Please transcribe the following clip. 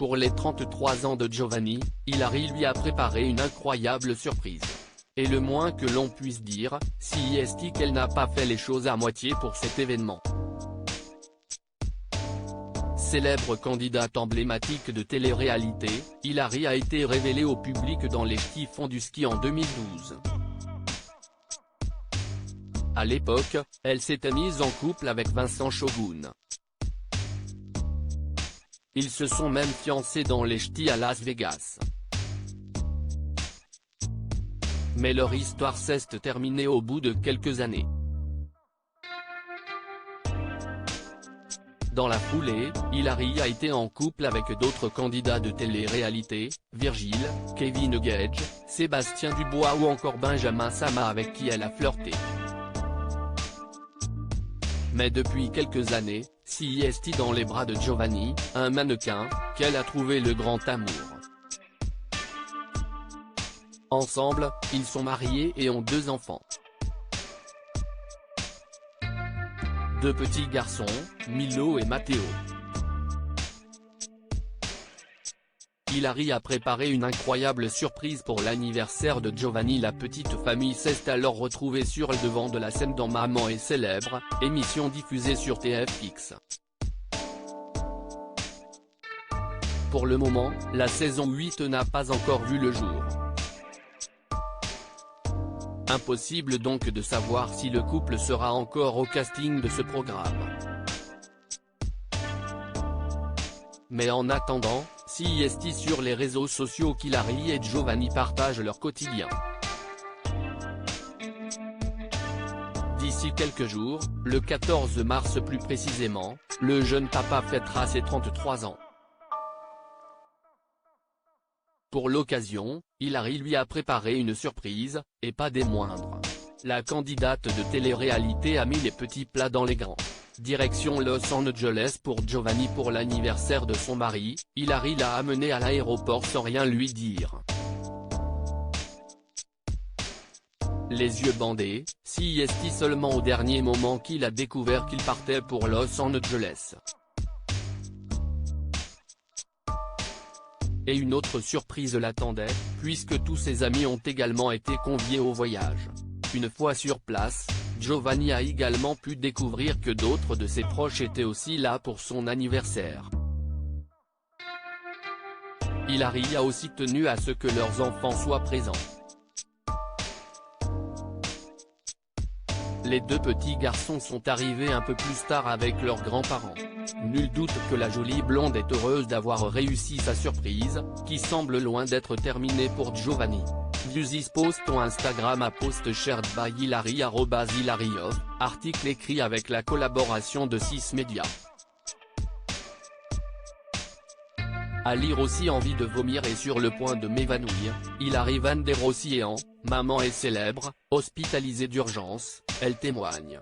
Pour les 33 ans de Giovanni, Hilary lui a préparé une incroyable surprise. Et le moins que l'on puisse dire, c'est qu'elle n'a pas fait les choses à moitié pour cet événement. Célèbre candidate emblématique de télé-réalité, Hilary a été révélée au public dans Les Ch'tis font du ski en 2012. À l'époque, elle s'était mise en couple avec Vincent Shogun. Ils se sont même fiancés dans Les Ch'tis à Las Vegas. Mais leur histoire s'est terminée au bout de quelques années. Dans la foulée, Hilary a été en couple avec d'autres candidats de télé-réalité, Virgile, Kevin Gage, Sébastien Dubois ou encore Benjamin Sama avec qui elle a flirté. Mais depuis quelques années, c'est dans les bras de Giovanni, un mannequin, qu'elle a trouvé le grand amour. Ensemble, ils sont mariés et ont 2 enfants. 2 petits garçons, Milo et Matteo. Hilary a préparé une incroyable surprise pour l'anniversaire de Giovanni. La petite famille s'est alors retrouvée sur le devant de la scène dans Maman est célèbre, émission diffusée sur TFX. Pour le moment, la saison 8 n'a pas encore vu le jour. Impossible donc de savoir si le couple sera encore au casting de ce programme. Mais en attendant, c'est sur les réseaux sociaux qu'Hilary et Giovanni partagent leur quotidien. D'ici quelques jours, le 14 mars plus précisément, le jeune papa fêtera ses 33 ans. Pour l'occasion, Hilary lui a préparé une surprise, et pas des moindres. La candidate de télé-réalité a mis les petits plats dans les grands. Direction Los Angeles pour Giovanni pour l'anniversaire de son mari, Hilary l'a amené à l'aéroport sans rien lui dire. Les yeux bandés, c'est seulement au dernier moment qu'il a découvert qu'il partait pour Los Angeles. Et une autre surprise l'attendait, puisque tous ses amis ont également été conviés au voyage. Une fois sur place, Giovanni a également pu découvrir que d'autres de ses proches étaient aussi là pour son anniversaire. Hilary a aussi tenu à ce que leurs enfants soient présents. Les 2 petits garçons sont arrivés un peu plus tard avec leurs grands-parents. Nul doute que la jolie blonde est heureuse d'avoir réussi sa surprise, qui semble loin d'être terminée pour Giovanni. Views this post on Instagram à post shared by Hilary @HilaryOf, article écrit avec la collaboration de 6 médias. À lire aussi envie de vomir et sur le point de m'évanouir, Hilary Van der Rossi est en « Maman est célèbre », hospitalisée d'urgence, elle témoigne.